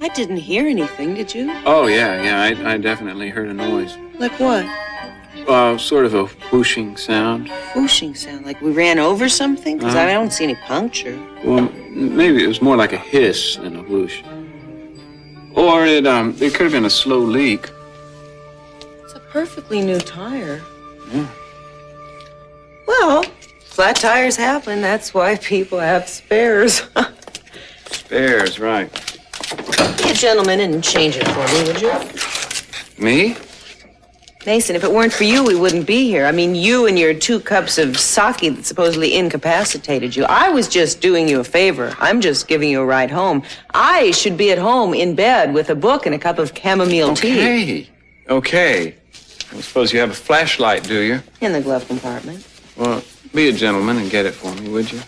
I didn't hear anything, did you? Oh, yeah, I definitely heard a noise. Like what? Sort of a whooshing sound. Whooshing sound, like we ran over something? Because I don't see any puncture. Well, maybe it was more like a hiss than a whoosh. Or it could have been a slow leak. It's a perfectly new tire. Yeah. Well, flat tires happen. That's why people have spares. Spares, right. Be a gentleman and change it for me, would you? Me? Mason, if it weren't for you, we wouldn't be here. I mean, you and your 2 cups of sake that supposedly incapacitated you. I was just doing you a favor. I'm just giving you a ride home. I should be at home in bed with a book and a cup of chamomile tea. Okay. I suppose you have a flashlight, do you? In the glove compartment. Well, be a gentleman and get it for me, would you?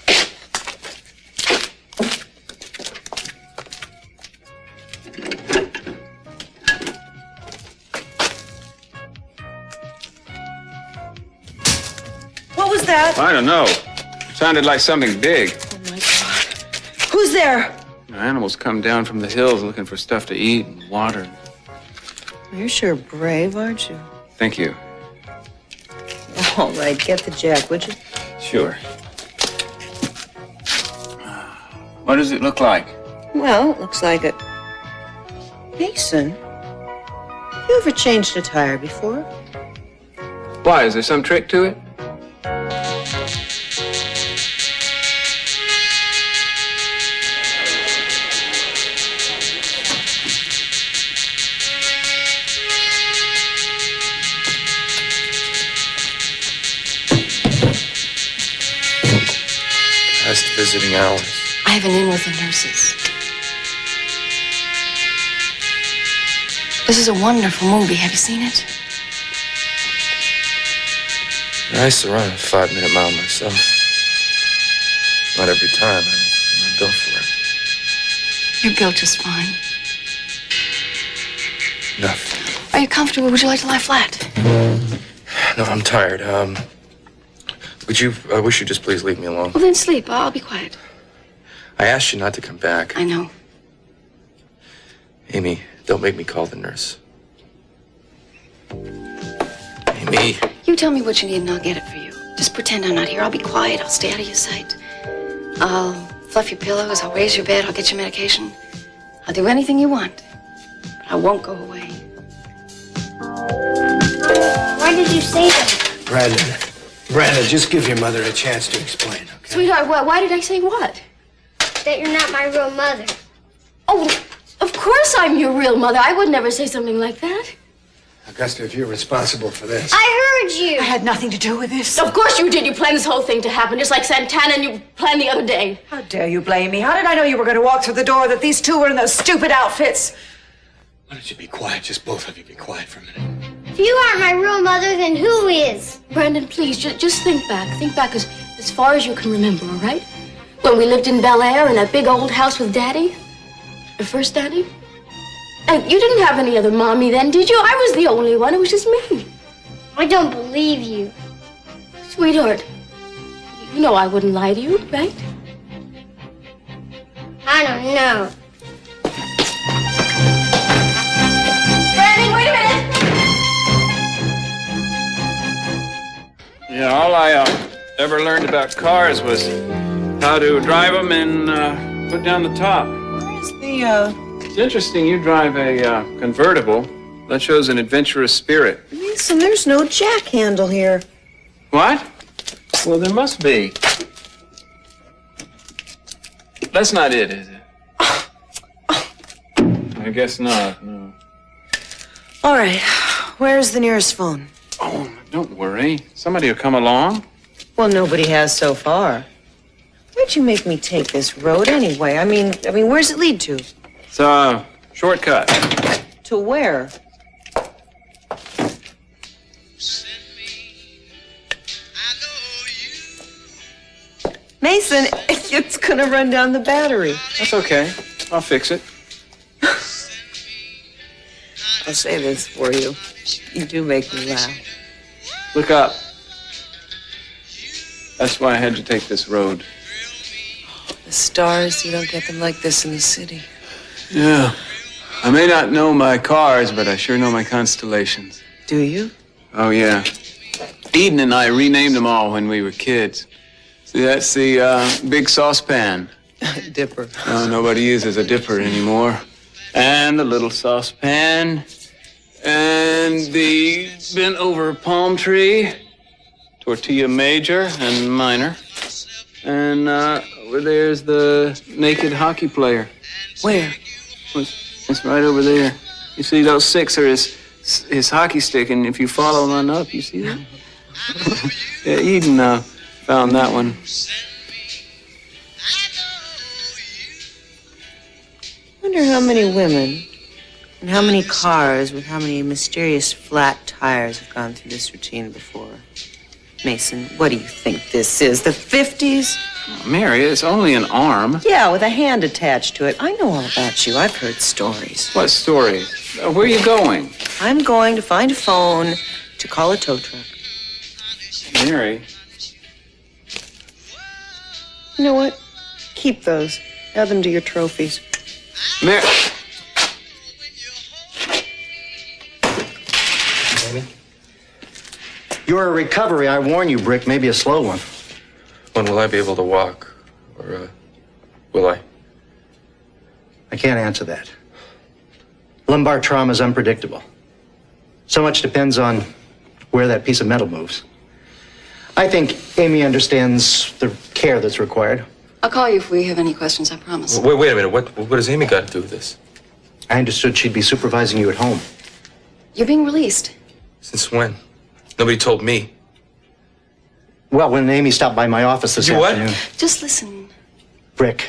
What was that? I don't know. It sounded like something big. Oh, my God. Who's there? Animals come down from the hills looking for stuff to eat and water. You're sure brave, aren't you? Thank you. All right, get the jack, would you? Sure. What does it look like? Well, it looks like it. Mason, you ever changed a tire before? Why, is there some trick to it? Past visiting hours. I have an in with the nurses. This is a wonderful movie. Have you seen it? I used to run a 5-minute mile myself. Not every time. I'm not built for it. You're built just fine. Enough. Are you comfortable? Would you like to lie flat? No, I'm tired. I wish you'd just please leave me alone. Well, then sleep. I'll be quiet. I asked you not to come back. I know. Amy, don't make me call the nurse. Amy. You tell me what you need and I'll get it for you. Just pretend I'm not here. I'll be quiet. I'll stay out of your sight. I'll fluff your pillows. I'll raise your bed. I'll get you medication. I'll do anything you want. But I won't go away. Why did you say that? Brandon, just give your mother a chance to explain, okay? Sweetheart, why did I say what? That you're not my real mother. Oh, of course I'm your real mother. I would never say something like that. Augusta, if you're responsible for this. I heard you. I had nothing to do with this. Of course you did. You planned this whole thing to happen, just like Santana and you planned the other day. How dare you blame me? How did I know you were going to walk through the door, that these 2 were in those stupid outfits? Why don't you be quiet? Just both of you be quiet for a minute. If you aren't my real mother, then who is? Brandon, please, just think back. Think back as far as you can remember, all right? When we lived in Bel Air in that big old house with Daddy. Your first Daddy. And you didn't have any other mommy then, did you? I was the only one. It was just me. I don't believe you. Sweetheart, you know I wouldn't lie to you, right? I don't know. Brandon, wait a minute! Yeah, all I ever learned about cars was how to drive them and put down the top. Where's the, It's interesting you drive a convertible. That shows an adventurous spirit. Mason, there's no jack handle here. What? Well, there must be. That's not it, is it? I guess not, no. All right, where's the nearest phone? Oh, don't worry. Somebody will come along. Well, nobody has so far. Why'd you make me take this road anyway? I mean, where's it lead to? It's a shortcut. To where? Mason, it's gonna run down the battery. That's okay. I'll fix it. I'll say this for you. You do make me laugh. Look up. That's why I had to take this road. The stars, you don't get them like this in the city. Yeah. I may not know my cars, but I sure know my constellations. Do you? Oh, yeah. Eden and I renamed them all when we were kids. See, that's the big saucepan. Dipper. No, nobody uses a dipper anymore. And the little saucepan. And the bent over palm tree. Tortilla major and minor. And over there's the naked hockey player. Where? It's right over there. You see, those 6 are his hockey stick, and if you follow them on up, you see that? Yeah, Eden found that one. I wonder how many women and how many cars with how many mysterious flat tires have gone through this routine before. Mason, what do you think this is? The 50s? Oh, Mary, it's only an arm. Yeah, with a hand attached to it. I know all about you. I've heard stories. What stories? Where are you going? I'm going to find a phone to call a tow truck. Mary. You know what? Keep those. Add them to your trophies. Mary. Amy? Your recovery, I warn you, Brick, may be a slow one. When will I be able to walk? Or, will I? I can't answer that. Lumbar trauma is unpredictable. So much depends on where that piece of metal moves. I think Amy understands the care that's required. I'll call you if we have any questions, I promise. Wait a minute. What has Amy got to do with this? I understood she'd be supervising you at home. You're being released. Since when? Nobody told me. Well, when Amy stopped by my office this afternoon. What? Just listen. Brick,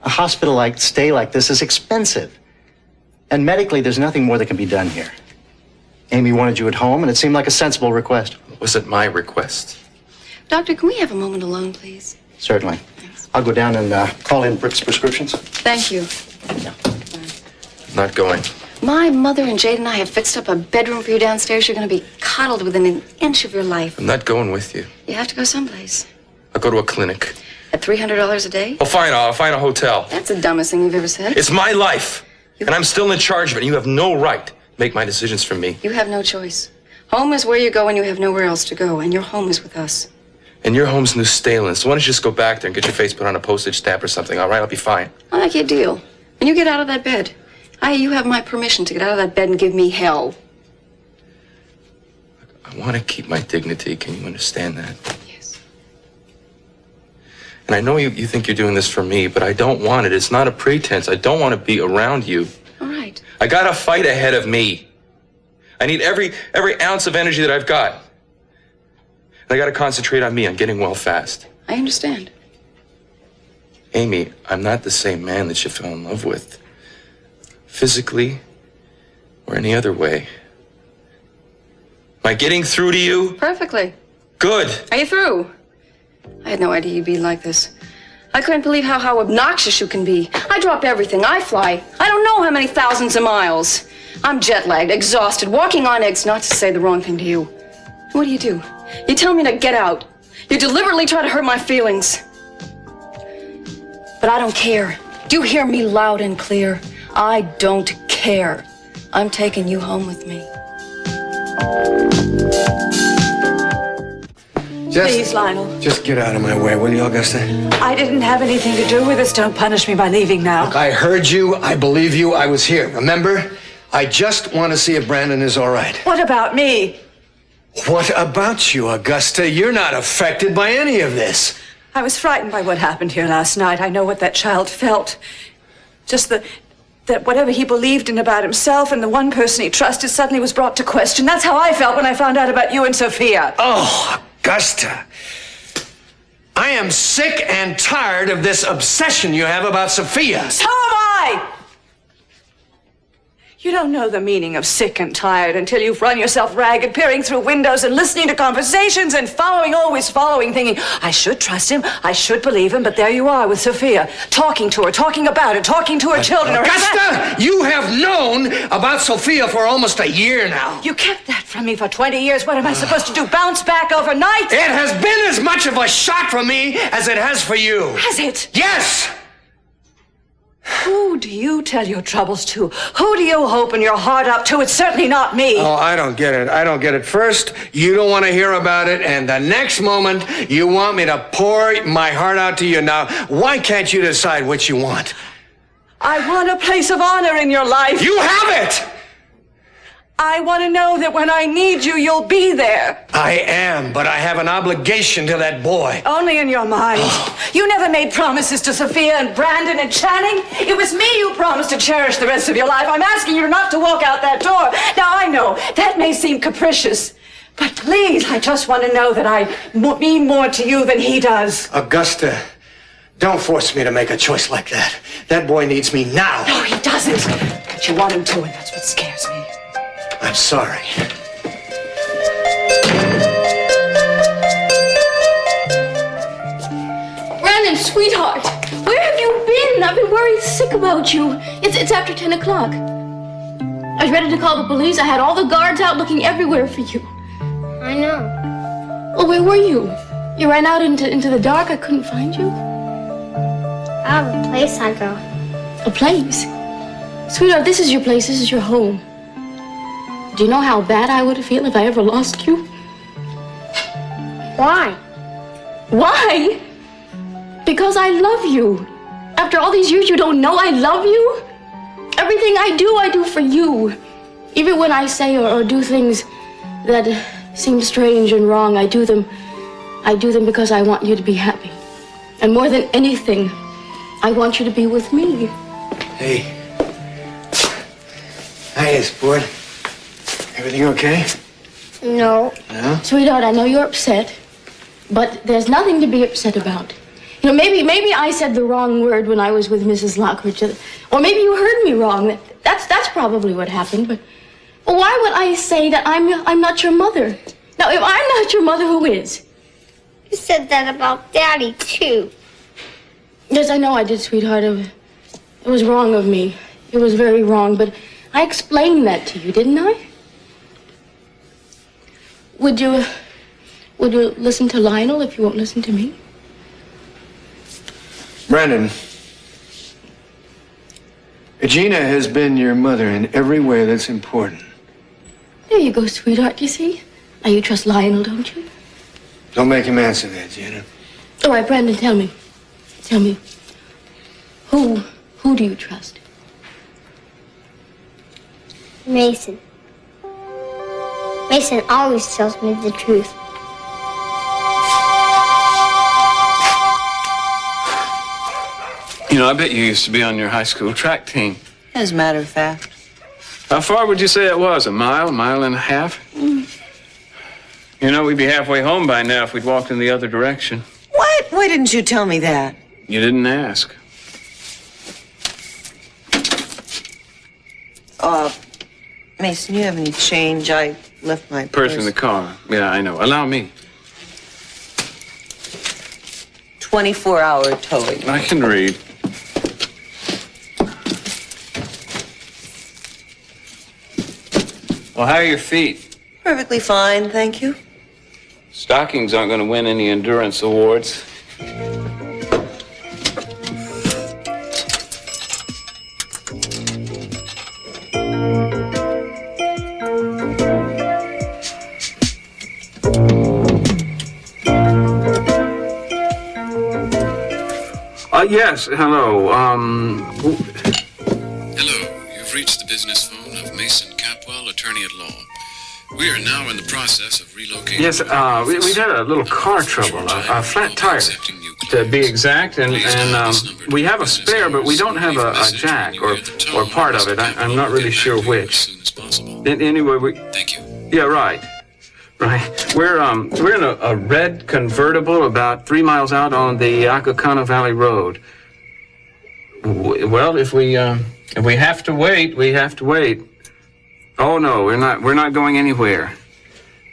a hospital stay like this is expensive. And medically, there's nothing more that can be done here. Amy wanted you at home, and it seemed like a sensible request. It wasn't my request. Doctor, can we have a moment alone, please? Certainly. Thanks. I'll go down and call in Brick's prescriptions. Thank you. Yeah. I'm not going. My mother and Jade and I have fixed up a bedroom for you downstairs. You're going to be coddled within an inch of your life. I'm not going with you. You have to go someplace. I'll go to a clinic. At $300 a day? Oh, fine. I'll find a hotel. That's the dumbest thing you've ever said. It's my life. And I'm still in charge of it. And you have no right to make my decisions for me. You have no choice. Home is where you go when you have nowhere else to go. And your home is with us. And your home's New Stalin. So why don't you just go back there and get your face put on a postage stamp or something, all right? I'll be fine. I'll make you a deal. When you get out of that bed, you have my permission to get out of that bed and give me hell. I want to keep my dignity. Can you understand that? Yes. And I know you think you're doing this for me, but I don't want it. It's not a pretense. I don't want to be around you. All right. I got a fight ahead of me. I need every ounce of energy that I've got. And I got to concentrate on me, on getting well fast. I understand. Amy, I'm not the same man that you fell in love with. Physically or any other way. Am I getting through to you? Perfectly. Good. Are you through? I had no idea you'd be like this. I couldn't believe how obnoxious you can be. I drop everything. I fly. I don't know how many thousands of miles. I'm jet-lagged, exhausted, walking on eggs, not to say the wrong thing to you. What do? You tell me to get out. You deliberately try to hurt my feelings. But I don't care. Do you hear me loud and clear? I don't care. I'm taking you home with me. Please, Lionel. Just get out of my way, will you, Augusta? I didn't have anything to do with this. Don't punish me by leaving now. Look, I heard you. I believe you. I was here. Remember? I just want to see if Brandon is all right. What about me? What about you, Augusta? You're not affected by any of this. I was frightened by what happened here last night. I know what that child felt. Just that whatever he believed in about himself and the one person he trusted suddenly was brought to question. That's how I felt when I found out about you and Sophia. Oh, Augusta. I am sick and tired of this obsession you have about Sophia. So am I! You don't know the meaning of sick and tired until you've run yourself ragged, peering through windows and listening to conversations and always following, thinking, I should trust him, I should believe him, but there you are with Sophia, talking to her, talking about her, talking to her children. Augusta, you have known about Sophia for almost a year now. You kept that from me for 20 years. What am I supposed to do, bounce back overnight? It has been as much of a shock for me as it has for you. Has it? Yes! Who do you tell your troubles to? Who do you open your heart up to? It's certainly not me. Oh, I don't get it. I don't get it. First, you don't want to hear about it, and the next moment, you want me to pour my heart out to you. Now, why can't you decide what you want? I want a place of honor in your life. You have it! I want to know that when I need you, you'll be there. I am, but I have an obligation to that boy. Only in your mind. You never made promises to Sophia and Brandon and Channing. It was me you promised to cherish the rest of your life. I'm asking you not to walk out that door. Now, I know that may seem capricious, but please, I just want to know that I mean more to you than he does. Augusta, don't force me to make a choice like that. That boy needs me now. No, he doesn't. But you want him to, and that's what scares me. I'm sorry. Brandon, sweetheart, where have you been? I've been worried sick about you. It's after 10 o'clock. I was ready to call the police. I had all the guards out looking everywhere for you. I know. Well, where were you? You ran out into the dark. I couldn't find you. I have a place I go. A place? Sweetheart, this is your place. This is your home. Do you know how bad I would feel if I ever lost you? Why? Why? Because I love you. After all these years, you don't know I love you? Everything I do for you. Even when I say or do things that seem strange and wrong, I do them because I want you to be happy. And more than anything, I want you to be with me. Hey. Hiya, sport. Everything okay? No. No? Sweetheart, I know you're upset, but there's nothing to be upset about. You know, maybe I said the wrong word when I was with Mrs. Lockridge, or maybe you heard me wrong. That's probably what happened. But why would I say that I'm not your mother? Now, if I'm not your mother, who is? You said that about Daddy, too. Yes, I know I did, sweetheart. It was wrong of me. It was very wrong, but I explained that to you, didn't I? Would you listen to Lionel if you won't listen to me? Brandon, Gina has been your mother in every way that's important. There you go, sweetheart, you see? Now you trust Lionel, don't you? Don't make him answer that, Gina. All right, Brandon, tell me. Tell me. Who do you trust? Mason. Mason always tells me the truth. You know, I bet you used to be on your high school track team. As a matter of fact. How far would you say it was? A mile and a half? You know, we'd be halfway home by now if we'd walked in the other direction. What? Why didn't you tell me that? You didn't ask. Mason, you have any change? I left my Purse in the car. Yeah, I know. Allow me. 24-hour towing. I can read. Well, how are your feet? Perfectly fine, thank you. Stockings aren't going to win any endurance awards. Yes, hello. Hello, you've reached the business phone of Mason Capwell, attorney at law. We are now in the process of relocating. Yes, we had a little car trouble, a flat tire, to be exact, and we have a spare, but we don't have a jack or part of it. I'm not really sure which. Anyway, Thank you. Yeah, right. Right. We're in a red convertible about 3 miles out on the Acacana Valley Road. Well, if we have to wait, we have to wait. Oh no, we're not going anywhere.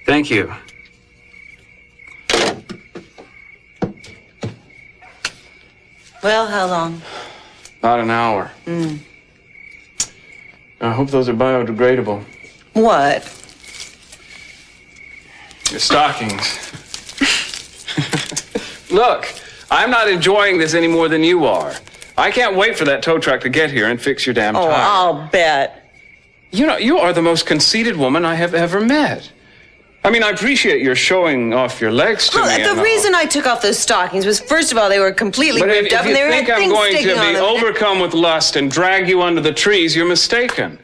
Thank you. Well, how long? About an hour. I hope those are biodegradable. What? Your stockings. Look, I'm not enjoying this any more than you are. I can't wait for that tow truck to get here and fix your damn tire. Oh, I'll bet. You know, you are the most conceited woman I have ever met. I mean, I appreciate your showing off your legs to me. The reason I took off those stockings was, first of all, they were completely ripped up, and they But if you think I'm going to be overcome with lust and drag you under the trees, you're mistaken.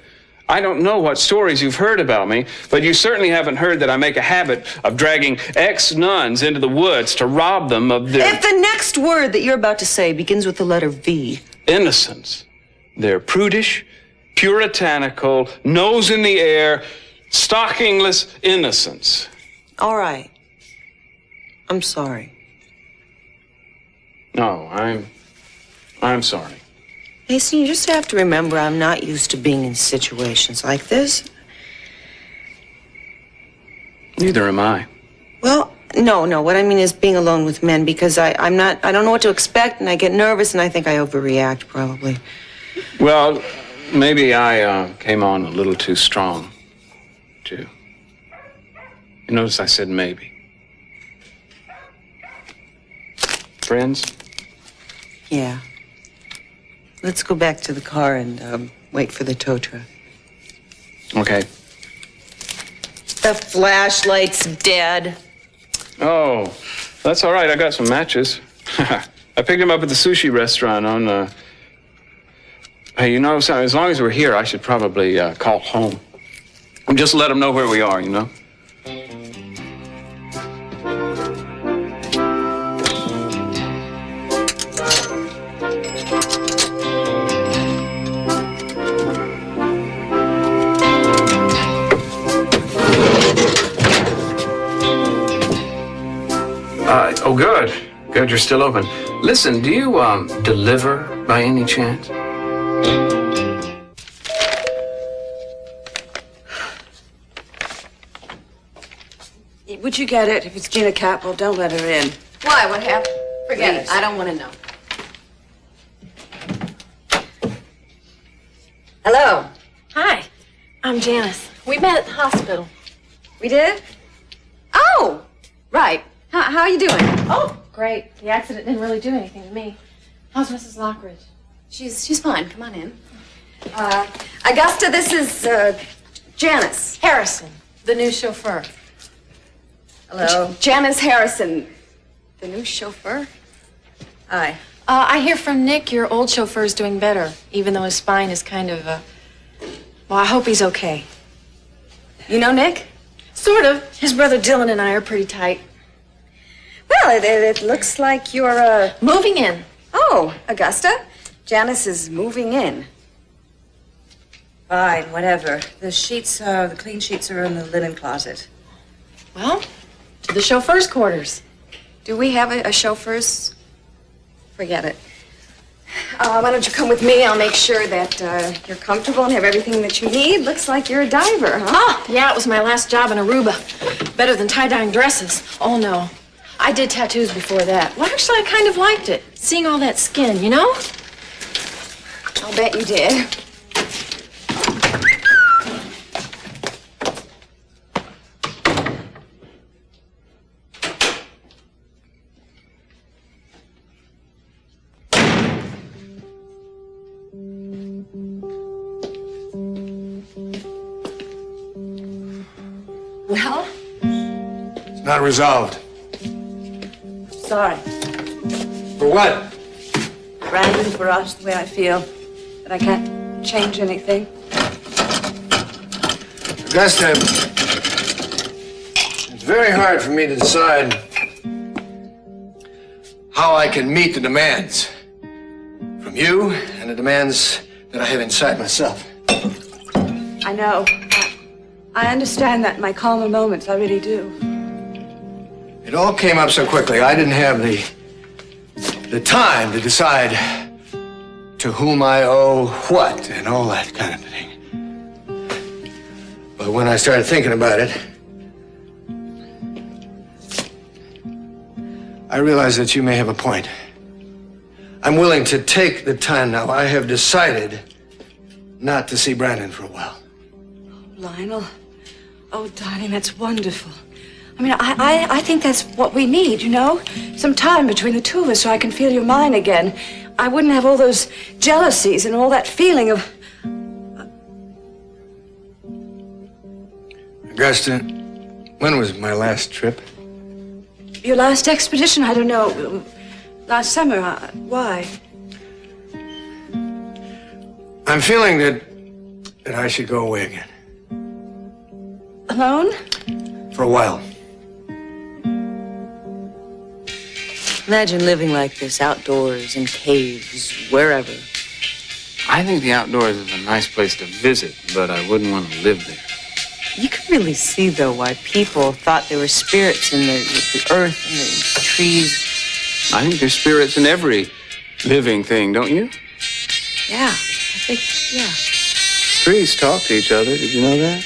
I don't know what stories you've heard about me, but you certainly haven't heard that I make a habit of dragging ex-nuns into the woods to rob them of their... If the next word that you're about to say begins with the letter V. Innocence. They're prudish, puritanical, nose in the air, stockingless innocence. All right. I'm sorry. No, I'm sorry. Mason, you just have to remember I'm not used to being in situations like this. Neither am I. Well, no. What I mean is being alone with men, because I don't know what to expect, and I get nervous, and I think I overreact, probably. Well, maybe I came on a little too strong, too. You notice I said maybe. Friends? Yeah. Let's go back to the car and wait for the tow truck. Okay. The flashlight's dead. Oh, that's all right. I got some matches. I picked them up at the sushi restaurant on, Hey, you know, so as long as we're here, I should probably call home. And just let them know where we are, you know? Oh, good. Good, you're still open. Listen, do you, deliver by any chance? Would you get it? If it's Gina Catwell, don't let her in. Why? What happened? Forget Please. it. I don't want to know. Hello. Hi, I'm Janice. We met at the hospital. We did? Oh, right. How are you doing? Oh, great. The accident didn't really do anything to me. How's Mrs. Lockridge? She's fine. Come on in. Augusta, this is Janice. Harrison, the new chauffeur. Hello. Janice Harrison, the new chauffeur. Hi. I hear from Nick your old chauffeur's doing better, even though his spine is kind of, well, I hope he's okay. You know Nick? Sort of. His brother Dylan and I are pretty tight. Well, it looks like you're, moving in. Oh, Augusta, Janice is moving in. Fine, whatever. The sheets, the clean sheets are in the linen closet. Well, to the chauffeur's quarters. Do we have a chauffeur's? Forget it. Why don't you come with me? I'll make sure that you're comfortable and have everything that you need. Looks like you're a diver, huh? Oh, yeah, it was my last job in Aruba. Better than tie-dyeing dresses. Oh, no. I did tattoos before that. Well, actually, I kind of liked it. Seeing all that skin, you know? I'll bet you did. Well? It's not resolved. Sorry. For what? Brandon, for us, the way I feel. But I can't change anything. Augusta, it's very hard for me to decide how I can meet the demands from you and the demands that I have inside myself. I know. I understand that in my calmer moments. I really do. It all came up so quickly. I didn't have the time to decide to whom I owe what and all that kind of thing. But when I started thinking about it, I realized that you may have a point. I'm willing to take the time now. I have decided not to see Brandon for a while. Lionel. Oh, darling, that's wonderful. I mean, I think that's what we need, you know? Some time between the two of us so I can feel your mind again. I wouldn't have all those jealousies and all that feeling of... Augusta, when was my last trip? Your last expedition? I don't know. Last summer. Why? I'm feeling that I should go away again. Alone? For a while. Imagine living like this, outdoors, in caves, wherever. I think the outdoors is a nice place to visit, but I wouldn't want to live there. You can really see, though, why people thought there were spirits in the earth and the trees. I think there's spirits in every living thing, don't you? Yeah, I think, yeah. Trees talk to each other. Did you know that?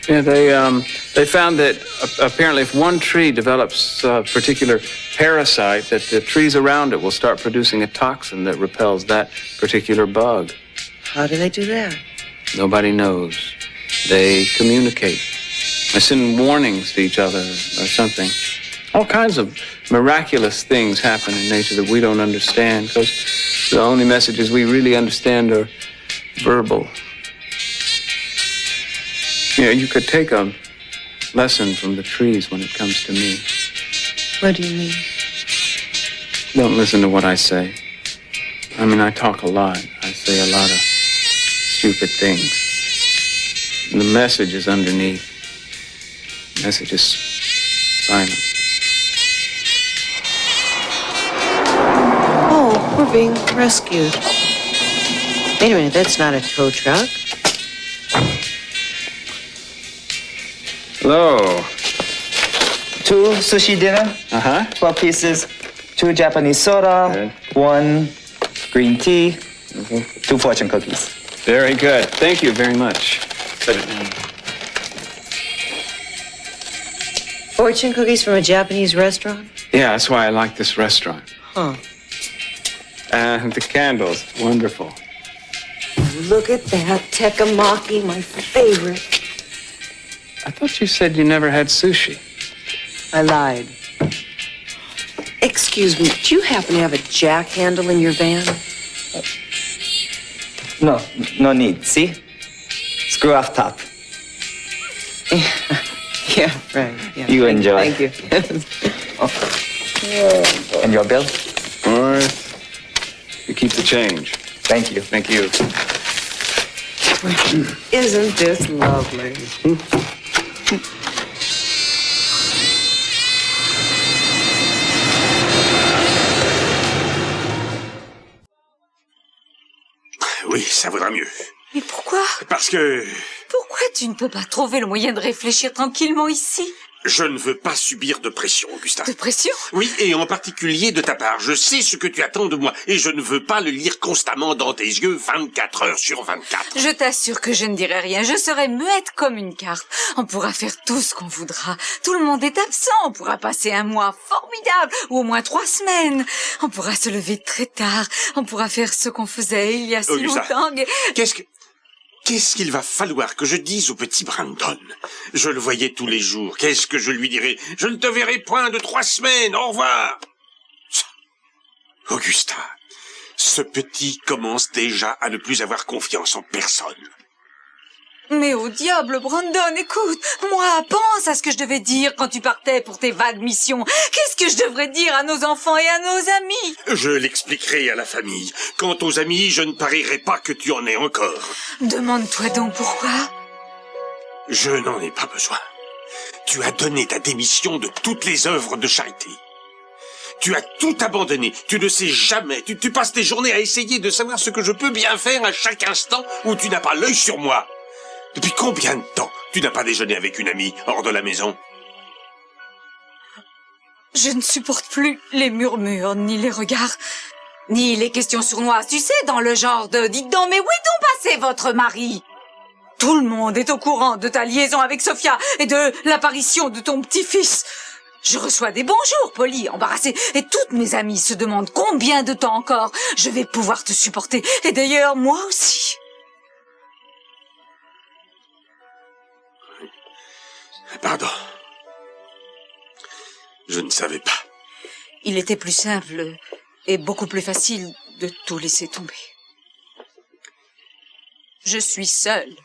Yeah, they found that apparently if one tree develops a particular parasite, that the trees around it will start producing a toxin that repels that particular bug. How do they do that? Nobody knows. They communicate. They send warnings to each other or something. All kinds of miraculous things happen in nature that we don't understand because the only messages we really understand are verbal. Yeah, you could take a lesson from the trees when it comes to me. What do you mean? Don't listen to what I say. I mean, I talk a lot. I say a lot of stupid things. And the message is underneath. The message is silent. Oh, we're being rescued. Wait a minute, that's not a tow truck. Hello. 2 sushi dinner, 4 pieces, 2 Japanese soda, Good. 1 green tea, 2 fortune cookies. Very good. Thank you very much. Set it down. Fortune cookies from a Japanese restaurant? Yeah, that's why I like this restaurant. Huh. And the candles, wonderful. Look at that teppanyaki, my favorite. I thought you said you never had sushi. I lied. Excuse me, do you happen to have a jack handle in your van? No need. See? Screw off top. Yeah, right. Yeah. You enjoy. Thank you. And your bill? All right. You keep the change. Thank you. Thank you. Isn't this lovely? Oui, ça vaudra mieux. Mais pourquoi? Parce que... Pourquoi tu ne peux pas trouver le moyen de réfléchir tranquillement ici? Je ne veux pas subir de pression, Augusta. De pression? Oui, et en particulier de ta part. Je sais ce que tu attends de moi, et je ne veux pas le lire constamment dans tes yeux 24 heures sur 24. Je t'assure que je ne dirai rien. Je serai muette comme une carte. On pourra faire tout ce qu'on voudra. Tout le monde est absent. On pourra passer un mois formidable, ou au moins 3 semaines. On pourra se lever très tard. On pourra faire ce qu'on faisait il y a si Augusta, longtemps. Qu'est-ce qu'il va falloir que je dise au petit Brandon? Je le voyais tous les jours. Qu'est-ce que je lui dirai? Je ne te verrai point de 3 semaines. Au revoir. Augusta, ce petit commence déjà à ne plus avoir confiance en personne. Mais au diable, Brandon, écoute. Moi, pense à ce que je devais dire quand tu partais pour tes vagues missions. Qu'est-ce que je devrais dire à nos enfants et à nos amis? Je l'expliquerai à la famille. Quant aux amis, je ne parierai pas que tu en aies encore. Demande-toi donc pourquoi. Je n'en ai pas besoin. Tu as donné ta démission de toutes les œuvres de charité. Tu as tout abandonné. Tu ne sais jamais. Tu passes tes journées à essayer de savoir ce que je peux bien faire à chaque instant où tu n'as pas l'œil sur moi. Depuis combien de temps tu n'as pas déjeuné avec une amie hors de la maison? Je ne supporte plus les murmures, ni les regards, ni les questions sournoises. Tu sais, dans le genre de « Dites donc, mais où est donc passé votre mari ?» Tout le monde est au courant de ta liaison avec Sophia et de l'apparition de ton petit-fils. Je reçois des bonjours polis, embarrassés, et toutes mes amies se demandent combien de temps encore je vais pouvoir te supporter. Et d'ailleurs, moi aussi. Pardon. Je ne savais pas. Il était plus simple est beaucoup plus facile de tout laisser tomber. Je suis seule.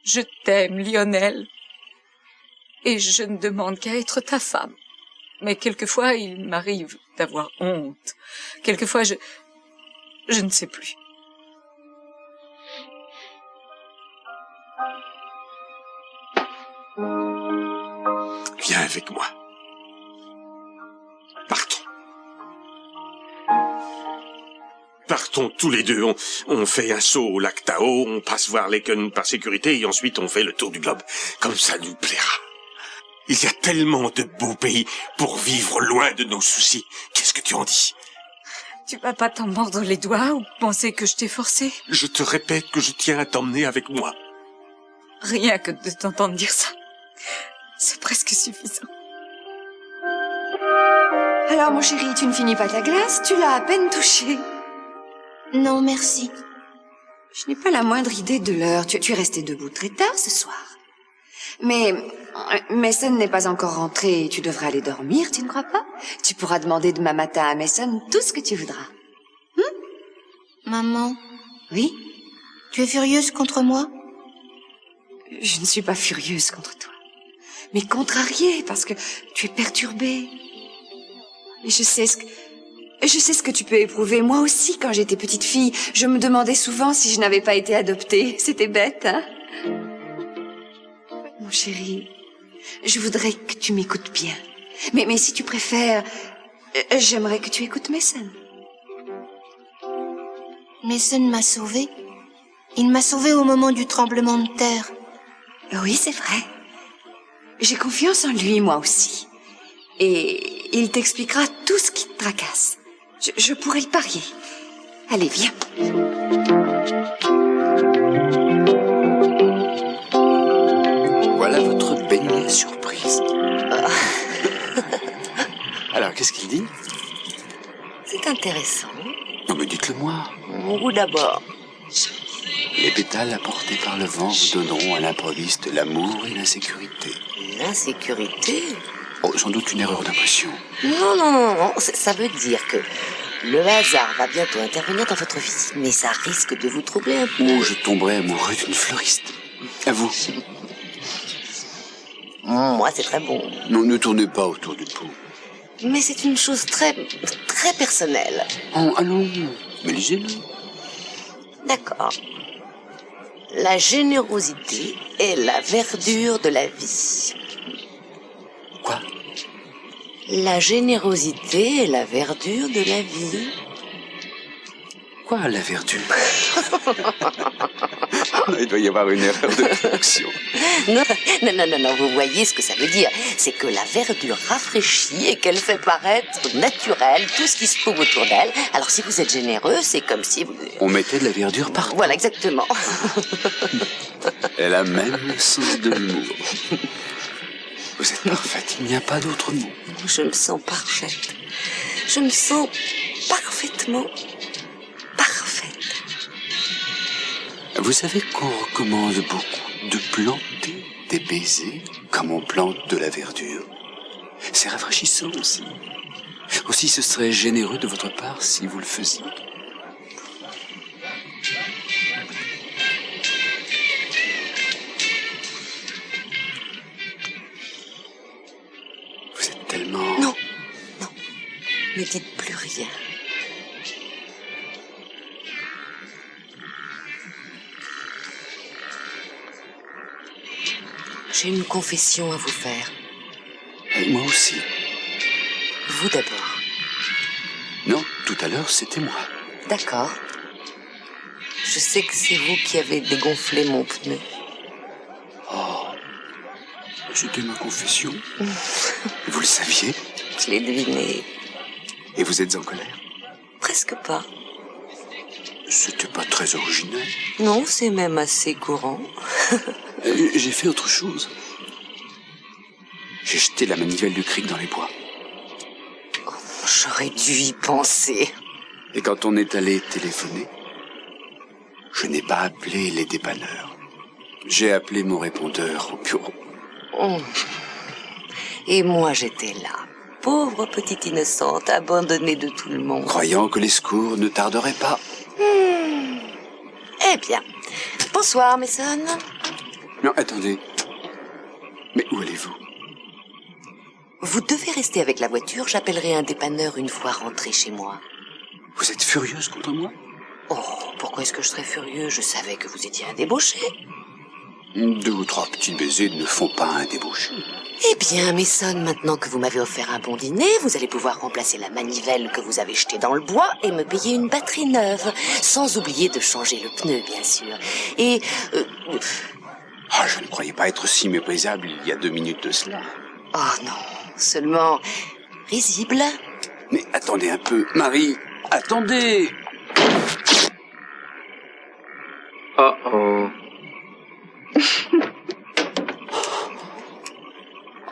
Je t'aime, Lionel. Et je ne demande qu'à être ta femme. Mais quelquefois, il m'arrive d'avoir honte. Quelquefois, je ne sais plus. Viens avec moi. Partons. Partons tous les deux. On fait un saut au lac Tao, on passe voir les Qu'il par sécurité et ensuite on fait le tour du globe. Comme ça nous plaira. Il y a tellement de beaux pays pour vivre loin de nos soucis. Qu'est-ce que tu en dis? Tu vas pas t'en mordre les doigts ou penser que je t'ai forcé? Je te répète que je tiens à t'emmener avec moi. Rien que de t'entendre dire ça, c'est presque suffisant. Alors, mon chéri, tu ne finis pas ta glace? Tu l'as à peine touchée. Non, merci. Je n'ai pas la moindre idée de l'heure. Tu es resté debout très tard ce soir. Mais Mason n'est pas encore rentré et tu devrais aller dormir, tu ne crois pas? Tu pourras demander demain matin à Mason tout ce que tu voudras. Maman, Oui? tu es furieuse contre moi? Je ne suis pas furieuse contre toi, mais contrariée parce que tu es perturbée. Mais je sais ce que tu peux éprouver. Moi aussi, quand j'étais petite fille, je me demandais souvent si je n'avais pas été adoptée. C'était bête, hein? Mon chéri, je voudrais que tu m'écoutes bien. Mais si tu préfères, j'aimerais que tu écoutes Mason. Mason m'a sauvée. Il m'a sauvée au moment du tremblement de terre. Oui, c'est vrai. J'ai confiance en lui, moi aussi. Et il t'expliquera tout ce qui te tracasse. Je pourrais le parier. Allez, viens. Voilà votre beignet surprise. Alors, qu'est-ce qu'il dit? C'est intéressant. Non, mais dites-le moi. Mon goût d'abord. Les pétales apportés par le vent vous donneront à l'improviste l'amour et la sécurité. L'insécurité? Oh, sans doute une erreur d'impression. Non. Ça veut dire que le hasard va bientôt intervenir dans votre vie, mais ça risque de vous troubler un peu. Oh, je tomberai amoureux d'une fleuriste. À vous. Moi, c'est très bon. Non, ne tournez pas autour du pot. Mais c'est une chose très personnelle. Oh, allons, mais lisez-le. D'accord. La générosité est la verdure de la vie. Quoi? La générosité est la verdure de la vie. Quoi, la verdure? Il doit y avoir une erreur de traduction. Non, vous voyez ce que ça veut dire. C'est que la verdure rafraîchit et qu'elle fait paraître naturel tout ce qui se trouve autour d'elle. Alors si vous êtes généreux, c'est comme si vous... On mettait de la verdure partout. Voilà, exactement. Elle a même le sens de l'humour. Vous êtes parfaite, il n'y a pas d'autre mot. Je me sens parfaite. Je me sens parfaitement parfaite. Vous savez qu'on recommande beaucoup de planter des baisers comme on plante de la verdure. C'est rafraîchissant aussi. Aussi, ce serait généreux de votre part si vous le faisiez. Vous êtes tellement... Non. Ne dites plus rien. J'ai une confession à vous faire. Et moi aussi. Vous d'abord. Non, tout à l'heure, c'était moi. D'accord. Je sais que c'est vous qui avez dégonflé mon pneu. Oh, c'était ma confession. Vous le saviez? Je l'ai deviné. Et vous êtes en colère? Presque pas. C'était pas très original. Non, c'est même assez courant. J'ai fait autre chose. J'ai jeté la manivelle du cric dans les bois. Oh, j'aurais dû y penser. Et quand on est allé téléphoner, je n'ai pas appelé les dépanneurs. J'ai appelé mon répondeur au bureau. Oh. Et moi, j'étais là. pauvre petite innocente, abandonnée de tout le monde. Croyant que les secours ne tarderaient pas. Eh bien, bonsoir, Mason. Non, attendez. Mais où allez-vous? Vous devez rester avec la voiture, j'appellerai un dépanneur une fois rentré chez moi. Vous êtes furieuse contre moi? Oh, pourquoi est-ce que je serais furieux? Je savais que vous étiez un débauché. 2 ou 3 petits baisers ne font pas un débauché. Eh bien, Mason, maintenant que vous m'avez offert un bon dîner, vous allez pouvoir remplacer la manivelle que vous avez jetée dans le bois et me payer une batterie neuve, sans oublier de changer le pneu, bien sûr. Et... Ah, je ne croyais pas être si méprisable il y a 2 minutes de cela. Oh non, seulement risible. Mais attendez un peu, Marie, attendez. Oh oh.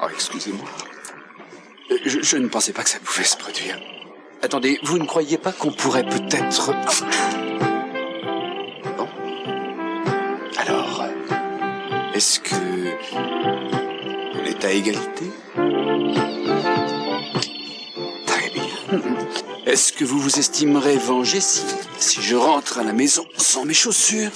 Oh, excusez-moi. Je ne pensais pas que ça pouvait se produire. Attendez, vous ne croyez pas qu'on pourrait peut-être... Bon. Alors, est-ce que... on est à égalité? Très bien. Est-ce que vous vous estimerez vengé si je rentre à la maison sans mes chaussures?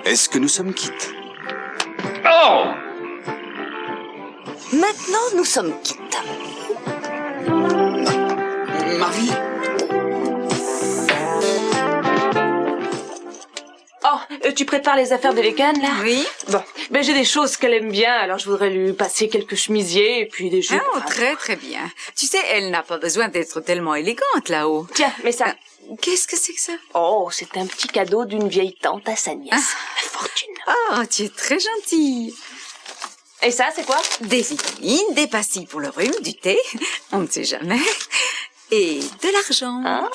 Est-ce que nous sommes quittes? Oh! Maintenant, nous sommes quittes. Marie? Oh, tu prépares les affaires de Lécan, là? Oui. Bon, ben j'ai des choses qu'elle aime bien, alors je voudrais lui passer quelques chemisiers et puis des jupes. Oh, très très bien. Tu sais, elle n'a pas besoin d'être tellement élégante là-haut. Tiens, mais ça... Qu'est-ce que c'est que ça? Oh, c'est un petit cadeau d'une vieille tante à sa nièce. La fortune. Oh, tu es très gentille. Et ça, c'est quoi? Des vitamines, des pastilles pour le rhume, du thé, on ne sait jamais, et de l'argent. Ah.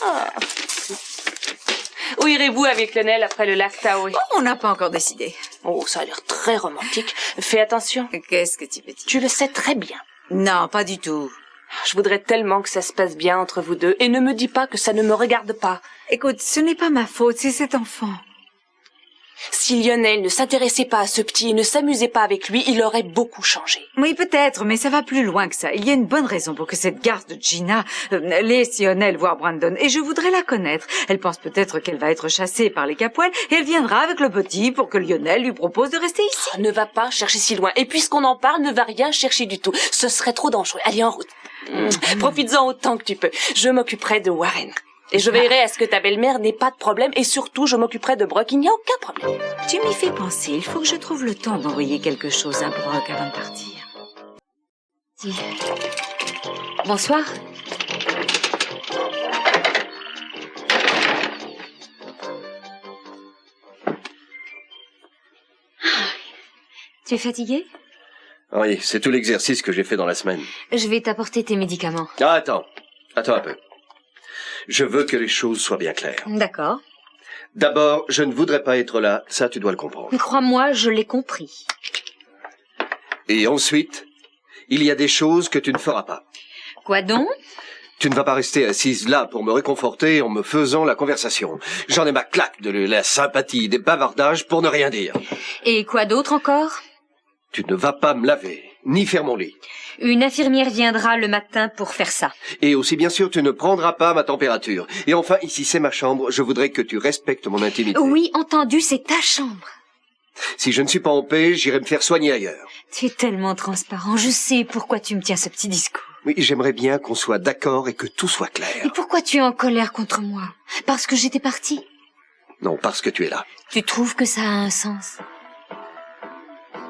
Où irez-vous avec Lionel après le lac Tahoe? Oh, on n'a pas encore décidé. Oh, ça a l'air très romantique. Fais attention. Qu'est-ce que tu veux dire? Tu le sais très bien. Non, pas du tout. Je voudrais tellement que ça se passe bien entre vous deux. Et ne me dis pas que ça ne me regarde pas. Écoute, ce n'est pas ma faute, c'est cet enfant. Si Lionel ne s'intéressait pas à ce petit et ne s'amusait pas avec lui, il aurait beaucoup changé. Oui, peut-être, mais ça va plus loin que ça. Il y a une bonne raison pour que cette garce de Gina laisse Lionel voir Brandon. Et je voudrais la connaître. Elle pense peut-être qu'elle va être chassée par les Capwell et elle viendra avec le petit pour que Lionel lui propose de rester ici. Oh, ne va pas chercher si loin. Et puisqu'on en parle, ne va rien chercher du tout. Ce serait trop dangereux. Allez, en route. Profites-en autant que tu peux. Je m'occuperai de Warren. Et je veillerai à ce que ta belle-mère n'ait pas de problème. Et surtout, je m'occuperai de Brock. Il n'y a aucun problème. Tu m'y fais penser. Il faut que je trouve le temps d'envoyer quelque chose à Brock avant de partir. Bonsoir. Tu es fatigué? Oui, c'est tout l'exercice que j'ai fait dans la semaine. Je vais t'apporter tes médicaments. Ah, attends un peu. Je veux que les choses soient bien claires. D'accord. D'abord, je ne voudrais pas être là, ça tu dois le comprendre. Crois-moi, je l'ai compris. Et ensuite, il y a des choses que tu ne feras pas. Quoi donc? Tu ne vas pas rester assise là pour me réconforter en me faisant la conversation. J'en ai ma claque de la sympathie, des bavardages pour ne rien dire. Et quoi d'autre encore? Tu ne vas pas me laver, ni faire mon lit. Une infirmière viendra le matin pour faire ça. Et aussi bien sûr, tu ne prendras pas ma température. Et enfin, ici c'est ma chambre, je voudrais que tu respectes mon intimité. Oui, entendu, c'est ta chambre. Si je ne suis pas en paix, j'irai me faire soigner ailleurs. Tu es tellement transparent, je sais pourquoi tu me tiens ce petit discours. Oui, j'aimerais bien qu'on soit d'accord et que tout soit clair. Et pourquoi tu es en colère contre moi? Parce que j'étais partie? Non, parce que tu es là. Tu trouves que ça a un sens?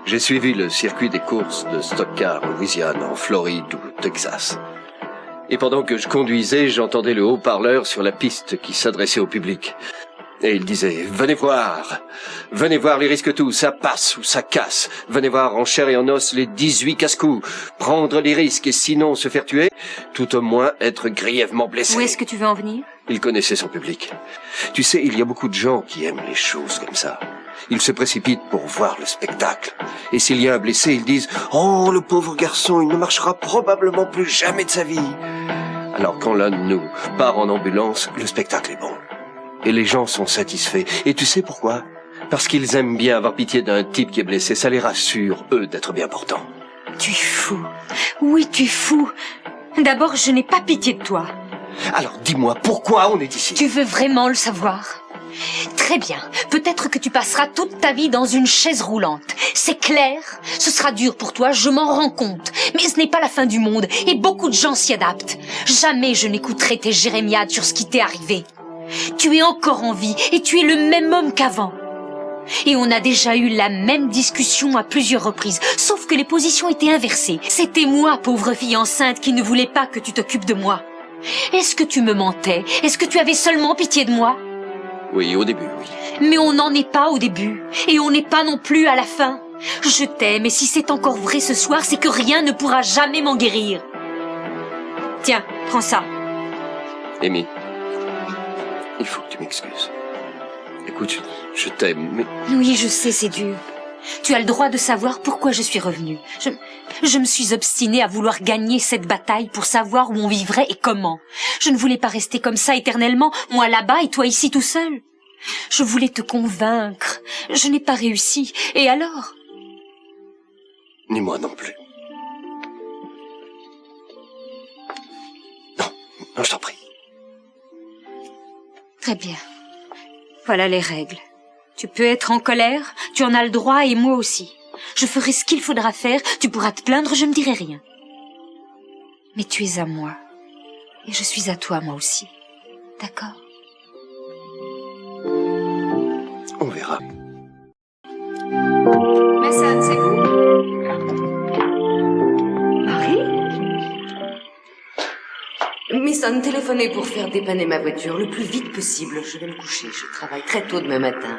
J'ai suivi le circuit des courses de stock-car en Louisiane, en Floride ou au Texas. Et pendant que je conduisais, j'entendais le haut-parleur sur la piste qui s'adressait au public. Et il disait « Venez voir les risques tout, ça passe ou ça casse. Venez voir en chair et en os les 18 casse-coups. Prendre les risques et sinon se faire tuer, tout au moins être grièvement blessé. » Où est-ce que tu veux en venir? Il connaissait son public. Tu sais, il y a beaucoup de gens qui aiment les choses comme ça. Ils se précipitent pour voir le spectacle. Et s'il y a un blessé, ils disent « Oh, le pauvre garçon, il ne marchera probablement plus jamais de sa vie. » Alors quand l'un de nous part en ambulance, le spectacle est bon. Et les gens sont satisfaits. Et tu sais pourquoi? Parce qu'ils aiment bien avoir pitié d'un type qui est blessé. Ça les rassure, eux, d'être bien portants. Tu es fou. Oui, tu es fou. D'abord, je n'ai pas pitié de toi. Alors, dis-moi, pourquoi on est ici? Tu veux vraiment le savoir? Très bien. Peut-être que tu passeras toute ta vie dans une chaise roulante. C'est clair, ce sera dur pour toi, je m'en rends compte. Mais ce n'est pas la fin du monde, et beaucoup de gens s'y adaptent. Jamais je n'écouterai tes jérémiades sur ce qui t'est arrivé. Tu es encore en vie, et tu es le même homme qu'avant. Et on a déjà eu la même discussion à plusieurs reprises, sauf que les positions étaient inversées. C'était moi, pauvre fille enceinte, qui ne voulais pas que tu t'occupes de moi. Est-ce que tu me mentais? Est-ce que tu avais seulement pitié de moi? Oui, au début, oui. Mais on n'en est pas au début, et on n'est pas non plus à la fin. Je t'aime, et si c'est encore vrai ce soir, c'est que rien ne pourra jamais m'en guérir. Tiens, prends ça. Amy, il faut que tu m'excuses. Écoute, je t'aime, mais... Oui, je sais, c'est dur. Tu as le droit de savoir pourquoi je suis revenue. Je me suis obstinée à vouloir gagner cette bataille pour savoir où on vivrait et comment. Je ne voulais pas rester comme ça éternellement, moi là-bas et toi ici tout seul. Je voulais te convaincre. Je n'ai pas réussi. Et alors? Ni moi non plus. Non, je t'en prie. Très bien. Voilà les règles. Tu peux être en colère, tu en as le droit et moi aussi. Je ferai ce qu'il faudra faire, tu pourras te plaindre, je ne dirai rien. Mais tu es à moi. Et je suis à toi, moi aussi. D'accord? On verra. Mason, c'est vous? Marie? Mason, téléphonez pour faire dépanner ma voiture le plus vite possible. Je vais me coucher, je travaille très tôt demain matin.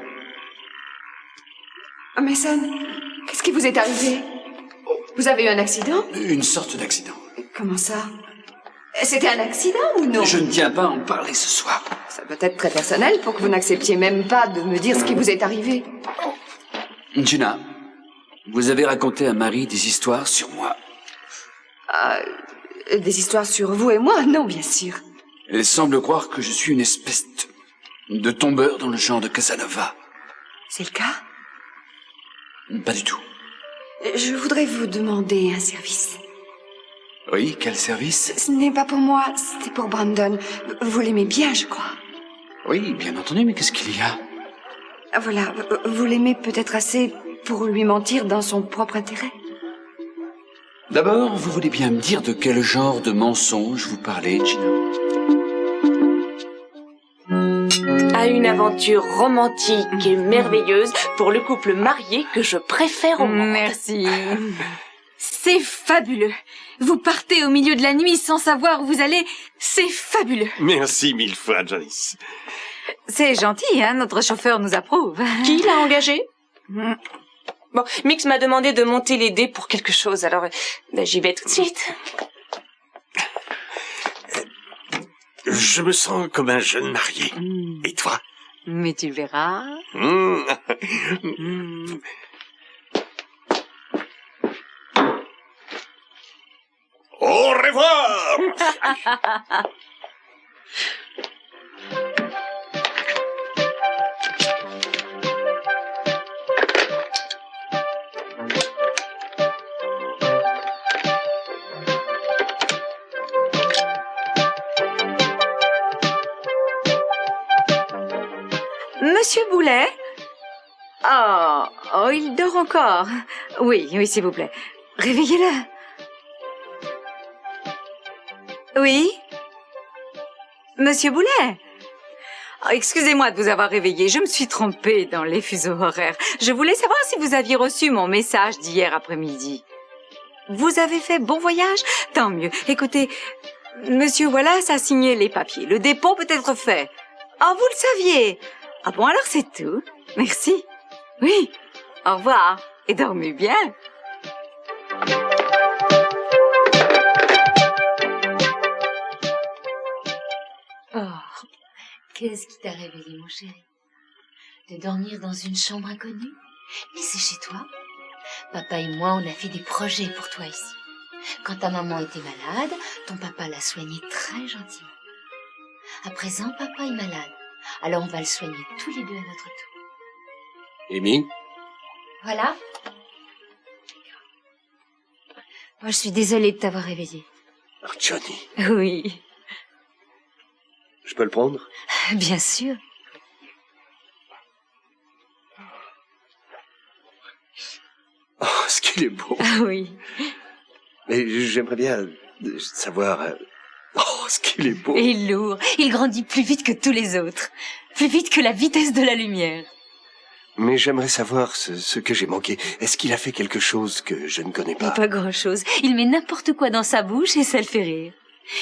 Mason, qu'est-ce qui vous est arrivé? Vous avez eu un accident? Une sorte d'accident. Comment ça? C'était un accident ou non? Je ne tiens pas à en parler ce soir. Ça doit être très personnel pour que vous n'acceptiez même pas de me dire ce qui vous est arrivé. Gina, vous avez raconté à Marie des histoires sur moi. Des histoires sur vous et moi? Non, bien sûr. Elle semble croire que je suis une espèce de tombeur dans le genre de Casanova. C'est le cas? Pas du tout. Je voudrais vous demander un service. Oui, quel service? Ce n'est pas pour moi, c'est pour Brandon. Vous l'aimez bien, je crois. Oui, bien entendu, mais qu'est-ce qu'il y a? Voilà, vous l'aimez peut-être assez pour lui mentir dans son propre intérêt. D'abord, vous voulez bien me dire de quel genre de mensonge vous parlez, Gina? À une aventure romantique et merveilleuse pour le couple marié que je préfère au monde. Merci. C'est fabuleux. Vous partez au milieu de la nuit sans savoir où vous allez. C'est fabuleux. Merci mille fois, Janice. C'est gentil, hein, notre chauffeur nous approuve. Qui l'a engagé? Bon, Mix m'a demandé de monter les dés pour quelque chose, alors j'y vais tout de suite. Je me sens comme un jeune marié. Et toi? Mais tu verras. Au revoir! Monsieur Boulet? Oh, il dort encore. Oui, s'il vous plaît. Réveillez-le. Oui? Monsieur Boulet? Oh, excusez-moi de vous avoir réveillé. Je me suis trompée dans les fuseaux horaires. Je voulais savoir si vous aviez reçu mon message d'hier après-midi. Vous avez fait bon voyage? Tant mieux. Écoutez, Monsieur Wallace a signé les papiers. Le dépôt peut être fait. Oh, vous le saviez? Ah bon, alors c'est tout. Merci. Oui. Au revoir. Et dormez bien. Oh, qu'est-ce qui t'a réveillé, mon chéri? De dormir dans une chambre inconnue? Mais c'est chez toi. Papa et moi, on a fait des projets pour toi ici. Quand ta maman était malade, ton papa l'a soignée très gentiment. À présent, papa est malade. Alors on va le soigner tous les deux à notre tour. Amy? Voilà. Moi, je suis désolée de t'avoir réveillée. Oh, Johnny. Oui, Je peux le prendre? bien sûr. Oh, ce qu'il est beau. Ah oui. Mais j'aimerais bien savoir... Oh, ce qu'il est beau. Et lourd. Il grandit plus vite que tous les autres. Plus vite que la vitesse de la lumière. Mais j'aimerais savoir ce que j'ai manqué. Est-ce qu'il a fait quelque chose que je ne connais pas? Pas grand-chose. Il met n'importe quoi dans sa bouche et ça le fait rire.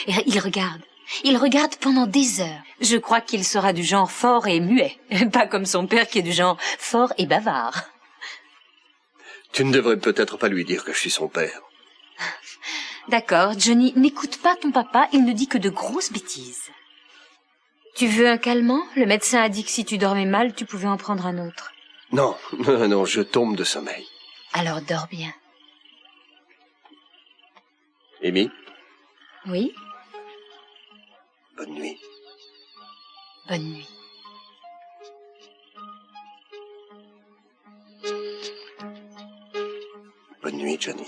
Et il regarde. Il regarde pendant des heures. Je crois qu'il sera du genre fort et muet. Pas comme son père qui est du genre fort et bavard. Tu ne devrais peut-être pas lui dire que je suis son père. D'accord, Johnny, n'écoute pas ton papa, il ne dit que de grosses bêtises. Tu veux un calmant? Le médecin a dit que si tu dormais mal, tu pouvais en prendre un autre. Non, non, je tombe de sommeil. Alors dors bien. Amy? Oui? Bonne nuit. Bonne nuit. Bonne nuit, Johnny.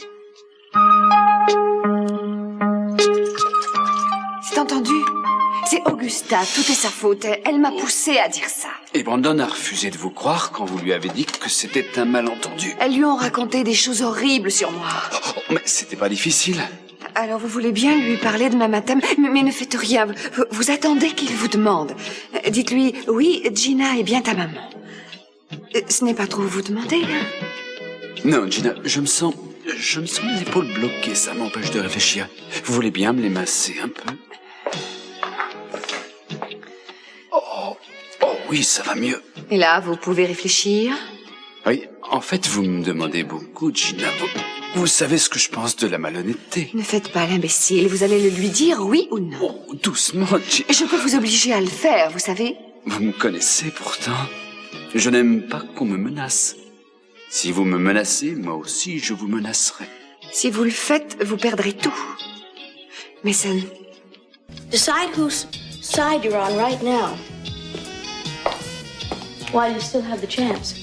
C'est entendu? C'est Augusta, tout est sa faute. Elle m'a poussée à dire ça. Et Brandon a refusé de vous croire quand vous lui avez dit que c'était un malentendu. Elles lui ont raconté des choses horribles sur moi. Oh, mais c'était pas difficile. Alors vous voulez bien lui parler demain matin, mais ne faites rien. Vous attendez qu'il vous demande. Dites-lui, oui, Gina est bien ta maman. Ce n'est pas trop vous demander, hein? Non, Gina, je me sens les épaules bloquées, ça m'empêche de réfléchir. Vous voulez bien me les masser un peu? Oh, oui, ça va mieux. Et là, vous pouvez réfléchir? Oui, en fait, vous me demandez beaucoup, Gina. Vous savez ce que je pense de la malhonnêteté. Ne faites pas l'imbécile, vous allez le lui dire, oui ou non? Oh, doucement, Gina. Je peux vous obliger à le faire, vous savez? Vous me connaissez pourtant. Je n'aime pas qu'on me menace. Si vous me menacez, moi aussi, je vous menacerai. Si vous le faites, vous perdrez tout. Mason. Decide whose side you're on right now. While you still have the chance.